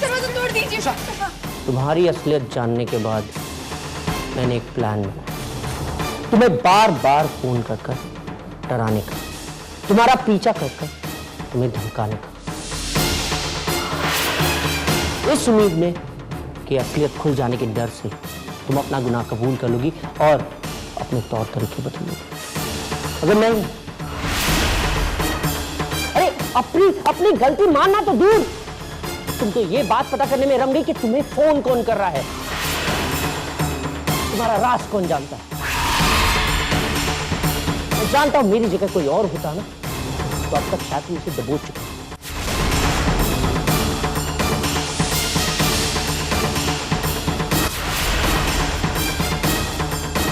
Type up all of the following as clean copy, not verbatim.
दरवाजा तोड़ दीजिए। तुम्हारी असलियत जानने के बाद मैंने एक प्लान बनाया, तुम्हें बार बार फोन कर कर डराने का, तुम्हारा पीछा कर कर तुम्हें धमकाने का, इस उम्मीद में कि असलियत खुल जाने के डर से तुम अपना गुनाह कबूल कर लोगी और अपने तौर तरीके बदलोगी। अगर नहीं, अरे अपनी गलती मानना तो दूर, तुम तो ये बात पता करने में रम गई कि तुम्हें फोन कौन कर रहा है, तुम्हारा राज कौन जानता है। मैं जानता हूं मेरी जगह कोई और होता ना तो अब तक शायद मुझे दबोच चुका।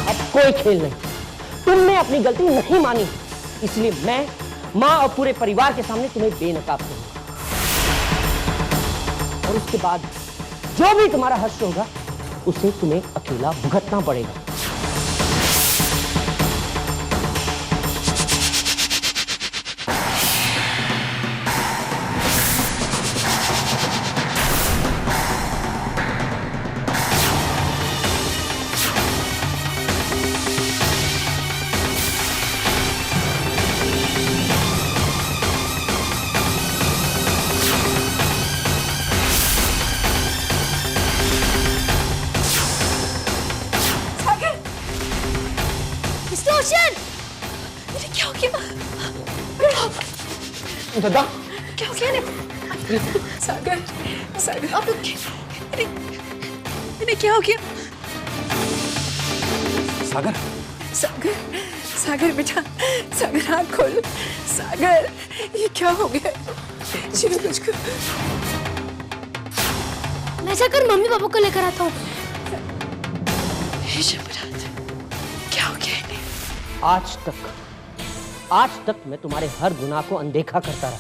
अब कोई खेल नहीं, तुमने अपनी गलती नहीं मानी, इसलिए मैं मां और पूरे परिवार के सामने तुम्हें बेनकाब करूंगा और उसके बाद जो भी तुम्हारा हश्र होगा उसे तुम्हें अकेला भुगतना पड़ेगा। क्या हो गया? दादा क्या हो गया? सागर, सागर आप लोग इन्हें क्या हो गया? सागर, सागर, सागर बेटा, सागर आँख खोल। सागर, ये क्या हो गया? चलो मुझको। मैं जाकर मम्मी पापा को लेकर आता हूँ। क्या हो गया इन्हें? आज तक मैं तुम्हारे हर गुनाह को अनदेखा करता रहा।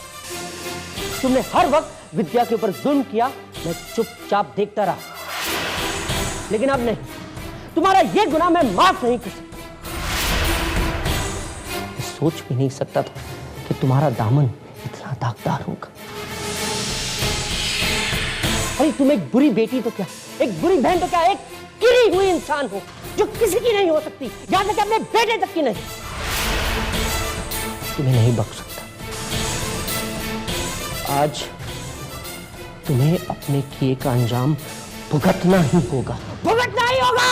तुमने हर वक्त विद्या के ऊपर जुल्म किया, मैं चुपचाप देखता रहा। लेकिन अब नहीं, तुम्हारा यह गुनाह मैं माफ नहीं कर सकता। मैं सोच भी नहीं सकता था कि तुम्हारा दामन इतना दागदार होगा। अरे तुम एक बुरी बेटी तो क्या, एक बुरी बहन तो क्या, एक गिरी हुई इंसान हो जो किसी की नहीं हो सकती, यहां तक अपने बेटे तक की नहीं। तुम्हें नहीं बख्श सकता। आज तुम्हें अपने किए का अंजाम भुगतना ही होगा, भुगतना ही होगा।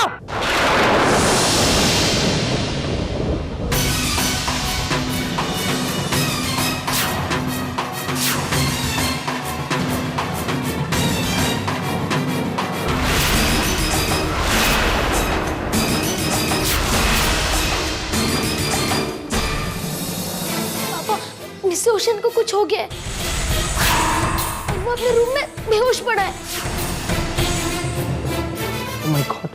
मिस्टर ओशन को कुछ हो गया है। वो अपने रूम में बेहोश पड़ा है। Oh my God,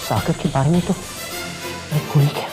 सागर के बारे में तो मैं भूल ही गया।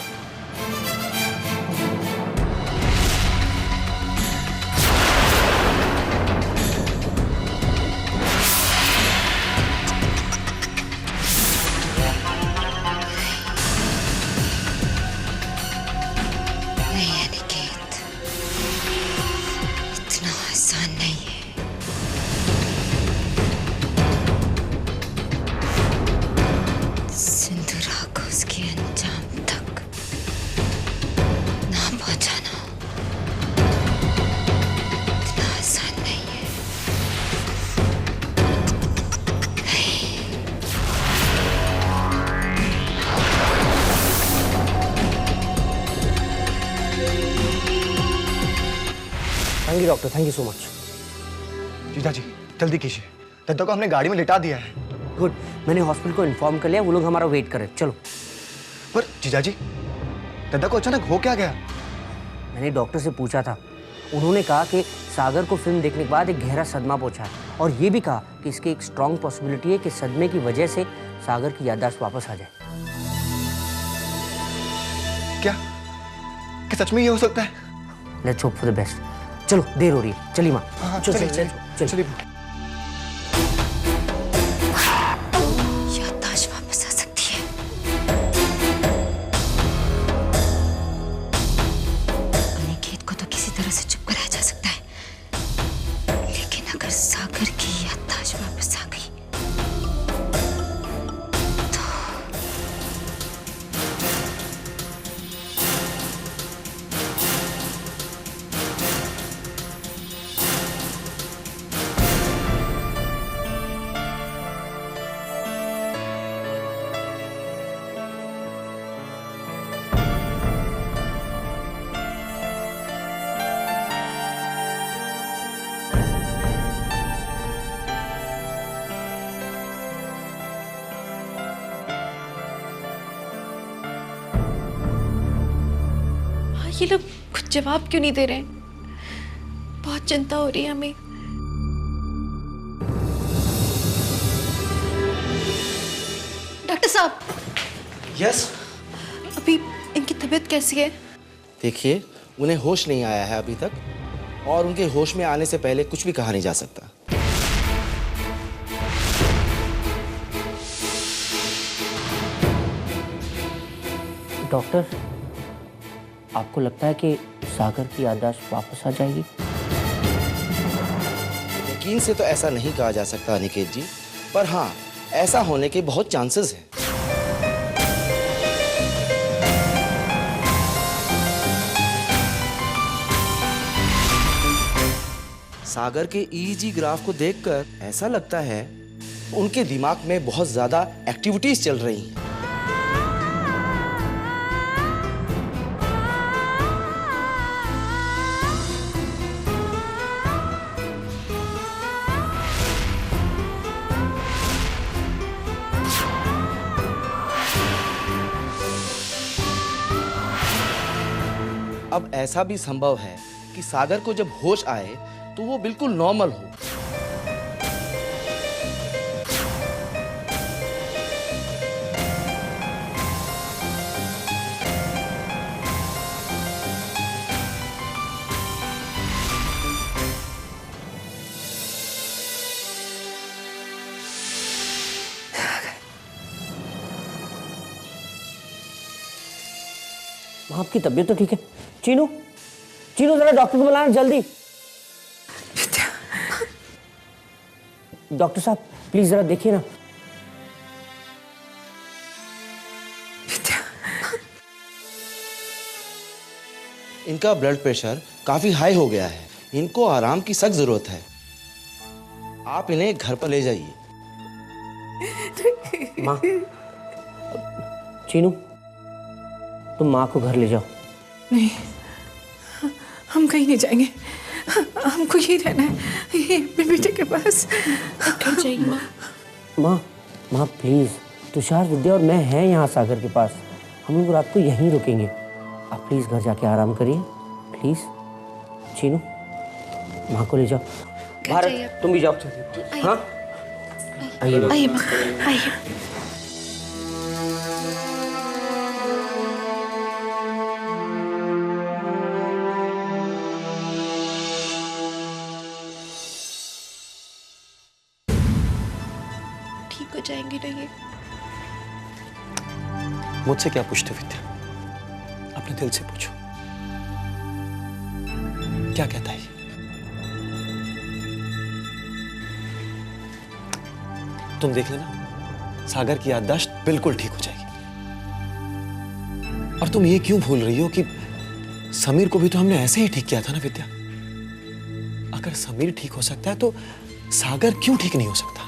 Thank you doctor, thank you so much. जीजा जी जल्दी कीजिए, दद्दा को हमने गाड़ी में लिटा दिया है। गुड, मैंने हॉस्पिटल को इन्फॉर्म कर लिया, वो लोग हमारा वेट कर रहे हैं। चलो। पर जीजा जी दद्दा को अचानक हो क्या गया? मैंने डॉक्टर से पूछा था, उन्होंने कहा कि सागर को फिल्म देखने के बाद एक गहरा सदमा पहुंचा है और ये भी कहा कि इसकी एक स्ट्रॉन्ग पॉसिबिलिटी है कि सदमे की वजह से सागर की याददाश्त वापस आ जाए। क्या सच में ये हो सकता है? Let's hope for the best. चलो, देर हो रही है, चलिए माँ। चलिए। याददाश्त वापस आ सकती है। अनिकेत को तो किसी तरह से चुप कराया जा सकता है, लेकिन अगर सागर ये लोग कुछ जवाब क्यों नहीं दे रहे? बहुत चिंता हो रही है हमें। डॉक्टर साहब, यस। अभी इनकी तबीयत कैसी है? देखिए, उन्हें होश नहीं आया है अभी तक, और उनके होश में आने से पहले कुछ भी कहा नहीं जा सकता। डॉक्टर, आपको लगता है कि सागर की याददाश्त वापस आ जाएगी? यकीन से तो ऐसा नहीं कहा जा सकता अनिकेत जी, पर हाँ, ऐसा होने के बहुत चांसेस हैं। सागर के ईईजी ग्राफ को देखकर ऐसा लगता है उनके दिमाग में बहुत ज्यादा एक्टिविटीज चल रही हैं। अब ऐसा भी संभव है कि सागर को जब होश आए तो वो बिल्कुल नॉर्मल हो। आपकी तबीयत तो ठीक है? चीनू, चीनू जरा डॉक्टर को बुलाना जल्दी। डॉक्टर साहब प्लीज जरा देखिए ना। इनका ब्लड प्रेशर काफी हाई हो गया है, इनको आराम की सख्त जरूरत है। आप इन्हें घर पर ले जाइए। माँ, चीनू तुम माँ को घर ले जाओ। नहीं, हम कहीं नहीं जाएंगे, हमको यही रहना है, ये अपने बेटे के पास। घर जाइए माँ। माँ, माँ प्लीज, तुषार, विद्या और मैं हैं यहाँ सागर के पास। हम लोग रात को यहीं रुकेंगे। आप प्लीज घर जाके आराम करिए प्लीज। चीनू माँ को ले जाओ। भारत तुम भी जाओ। हाँ आइए आइए माँ, आइए। ठीक हो जाएंगे ना ये? मुझसे क्या पूछते विद्या? अपने दिल से पूछो, क्या कहता है? तुम देख लेना, सागर की याददाश्त बिल्कुल ठीक हो जाएगी। और तुम ये क्यों भूल रही हो कि समीर को भी तो हमने ऐसे ही ठीक किया था ना विद्या? अगर समीर ठीक हो सकता है तो सागर क्यों ठीक नहीं हो सकता?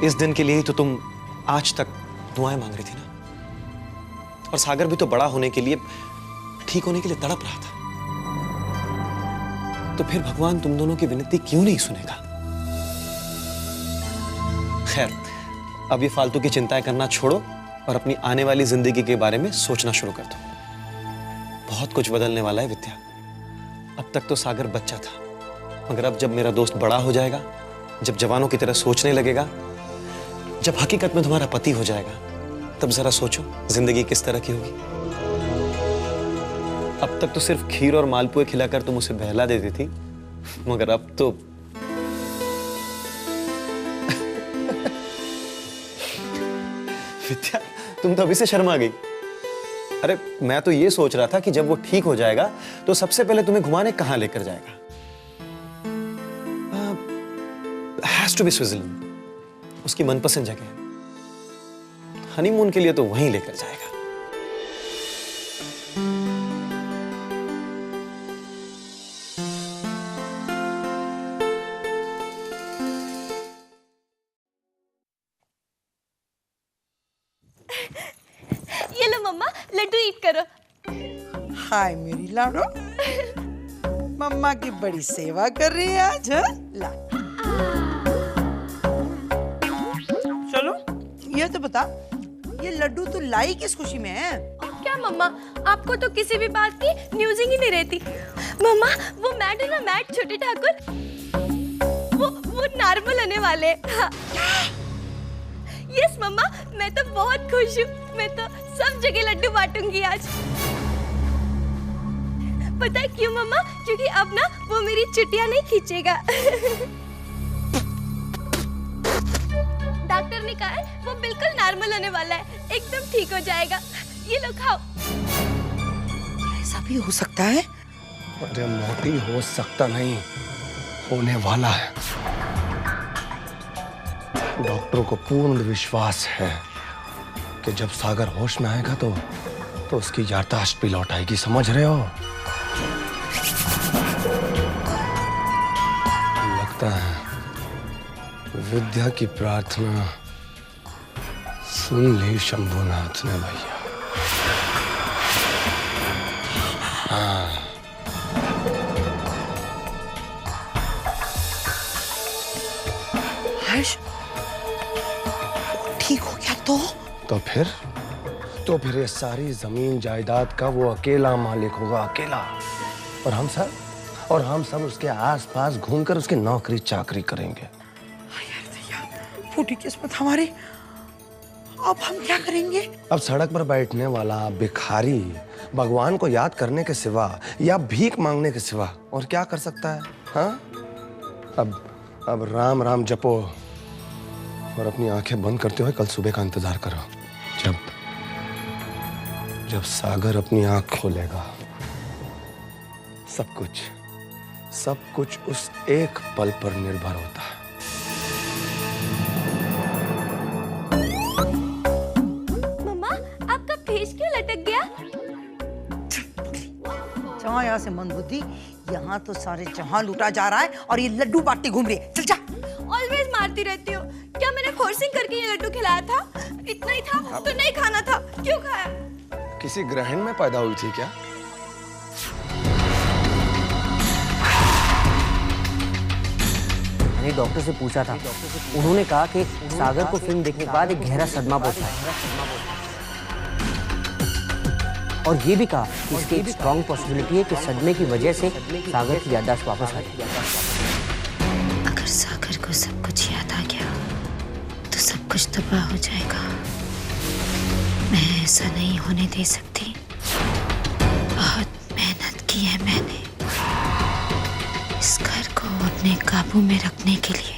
इस दिन के लिए ही तो तुम आज तक दुआएं मांग रही थी ना। और सागर भी तो बड़ा होने के लिए, ठीक होने के लिए तड़प रहा था। तो फिर भगवान तुम दोनों की विनती क्यों नहीं सुनेगा? खैर, अब ये फालतू की चिंताएं करना छोड़ो और अपनी आने वाली जिंदगी के बारे में सोचना शुरू कर दो। बहुत कुछ बदलने वाला है विद्या। अब तक तो सागर बच्चा था, मगर अब जब मेरा दोस्त बड़ा हो जाएगा, जब जवानों की तरह सोचने लगेगा, जब हकीकत में तुम्हारा पति हो जाएगा, तब जरा सोचो जिंदगी किस तरह की होगी। अब तक तो सिर्फ खीर और मालपुए खिलाकर तुम उसे बहला देती थी, मगर अब तो विद्या, तुम तो अभी से शर्मा गई। अरे मैं तो ये सोच रहा था कि जब वो ठीक हो जाएगा तो सबसे पहले तुम्हें घुमाने कहां लेकर जाएगा। हैज टू बी स्विट्जरलैंड, उसकी मनपसंद जगह है। हनीमून के लिए तो वहीं लेकर जाएगा। ये लो मम्मा, लड्डू ईट करो। हाय मेरी लाडो, मम्मा की बड़ी सेवा कर रही है आज। हाँ? ला, चलो ये तो बता, ये लड्डू तू लाई किस खुशी में है? क्या मम्मा, आपको तो किसी भी बात की न्यूज़िंग ही नहीं रहती। मम्मा वो मैट है ना, मैट छोटे ठाकुर, वो नॉर्मल होने वाले। हाँ। यस मम्मा, मैं तो बहुत खुश हूँ। मैं तो सब जगह लड्डू बांटूंगी आज। पता है क्यों मम्मा? क्योंकि अब ना वो मेरी चुटिया नहीं खींचेगा। डॉक्टर ने कहा है वो बिल्कुल नॉर्मल होने वाला है, एकदम ठीक हो जाएगा। ये लो खाओ। ऐसा भी हो सकता है? अरे मोटी, हो सकता नहीं, होने वाला है। डॉक्टरों को पूर्ण विश्वास है कि जब सागर होश में आएगा तो उसकी याददाश्त भी लौट आएगी, समझ रहे हो? लगता है विद्या की प्रार्थना सुन ली शंभुनाथ ने भैया। हाँ। हर्ष, ठीक हो गया तो फिर ये सारी जमीन जायदाद का वो अकेला मालिक होगा, अकेला। और हम सब उसके आसपास घूमकर उसकी नौकरी चाकरी करेंगे। यार भैया, फूटी किस्मत हमारी। अब हम क्या करेंगे? अब सड़क पर बैठने वाला भिखारी भगवान को याद करने के सिवा या भीख मांगने के सिवा और क्या कर सकता है? हाँ? अब राम राम जपो और अपनी आंखें बंद करते हुए कल सुबह का इंतजार करो, जब सागर अपनी आंख खोलेगा। सब कुछ उस एक पल पर निर्भर होता है। मम्मा, आपका फेस क्यों लटक गया? जहाँ यहाँ से मंदबुद्धि, यहाँ तो सारे जहाँ लूटा जा रहा है और ये लड्डू बांटते घूम रही है। चल जा। ऑलवेज मारती रहती हो। क्या मैंने फोर्सिंग करके ये लड्डू खिलाया था? इतना ही था तो नहीं खाना था, क्यों खाया? किसी ग्रहण में पैदा हुई थी क्या? मैंने डॉक्टर से पूछा था, उन्होंने कहा कि सागर को फिल्म देखने के बाद एक गहरा सदमा पहुंचा है और ये भी कहा कि इसकी एक स्ट्रॉन्ग पॉसिबिलिटी है कि सदमे की वजह से सागर की याददाश्त वापस आ जाए। अगर सागर को सब कुछ याद आ गया तो सब कुछ तबाह हो जाएगा। मैं ऐसा नहीं होने दे सकती। बहुत मेहनत की है मैंने इस घर को अपने काबू में रखने के लिए।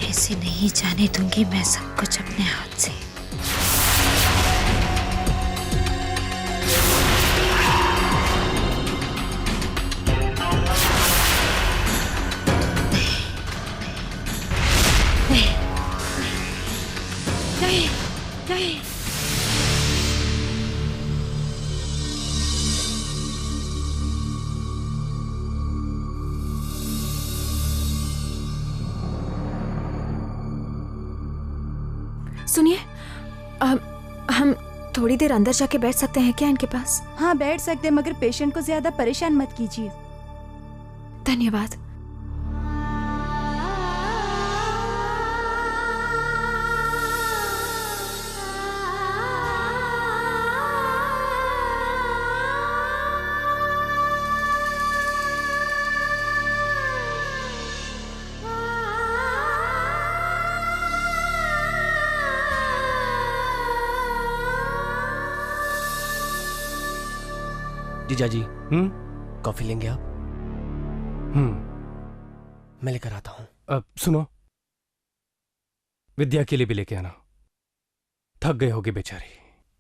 ऐसे नहीं जाने दूंगी मैं सब कुछ अपने हाथ से। नहीं। सुनिए, हम थोड़ी देर अंदर जाके बैठ सकते हैं क्या इनके पास? हाँ बैठ सकते हैं, मगर पेशेंट को ज्यादा परेशान मत कीजिए। धन्यवाद। जीजाजी, कॉफी लेंगे आप? मैं लेकर आता हूं। अब सुनो, विद्या के लिए भी लेके आना, थक गए होगे बेचारी।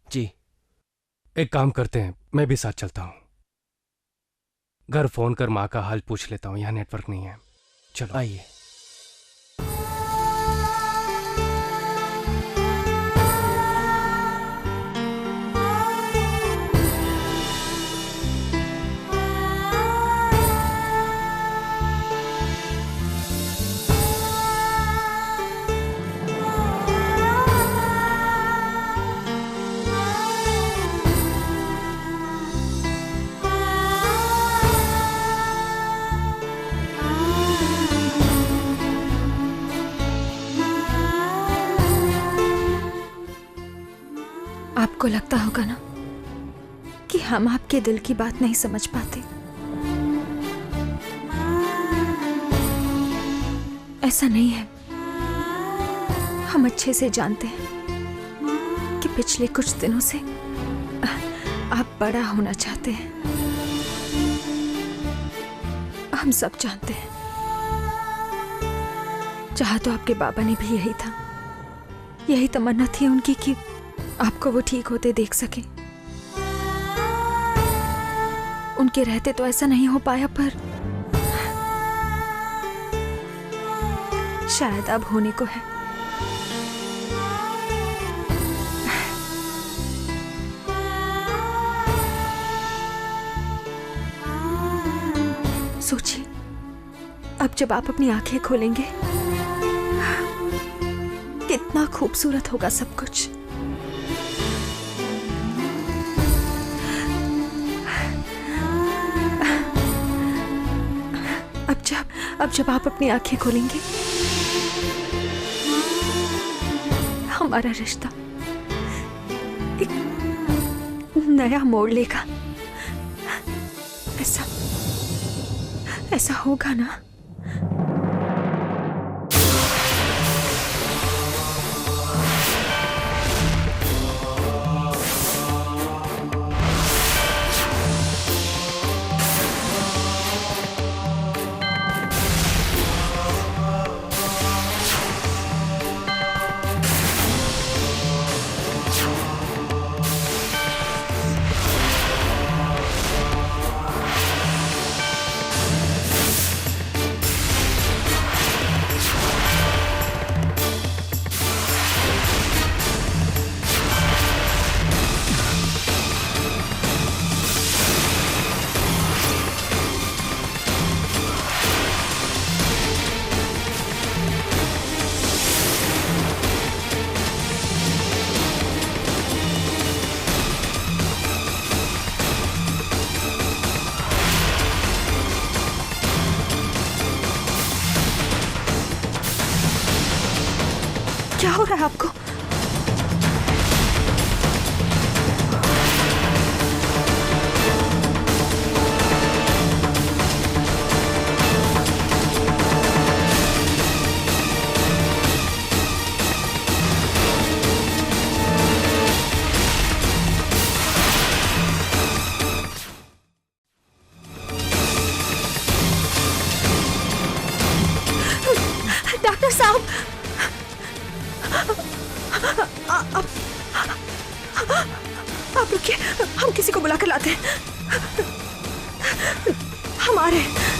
जी। एक काम करते हैं, मैं भी साथ चलता हूं। घर फोन कर माँ का हाल पूछ लेता हूं, यहाँ नेटवर्क नहीं है। चलो आइए। आपको लगता होगा ना कि हम आपके दिल की बात नहीं समझ पाते। ऐसा नहीं है। हम अच्छे से जानते हैं कि पिछले कुछ दिनों से आप बड़ा होना चाहते हैं। हम सब जानते हैं। चाहा तो आपके बाबा ने भी यही था, यही तमन्ना थी उनकी कि आपको वो ठीक होते देख सके। उनके रहते तो ऐसा नहीं हो पाया, पर शायद अब होने को है। सोचिए, अब जब आप अपनी आंखें खोलेंगे कितना खूबसूरत होगा सब कुछ। अब जब आप अपनी आंखें खोलेंगे हमारा रिश्ता एक नया मोड़ लेगा। ऐसा होगा ना? क्या हो रहा है आपको? डॉक्टर साहब, आप रुकिए, हम किसी को बुला कर लाते हैं। हम आ रहे हैं।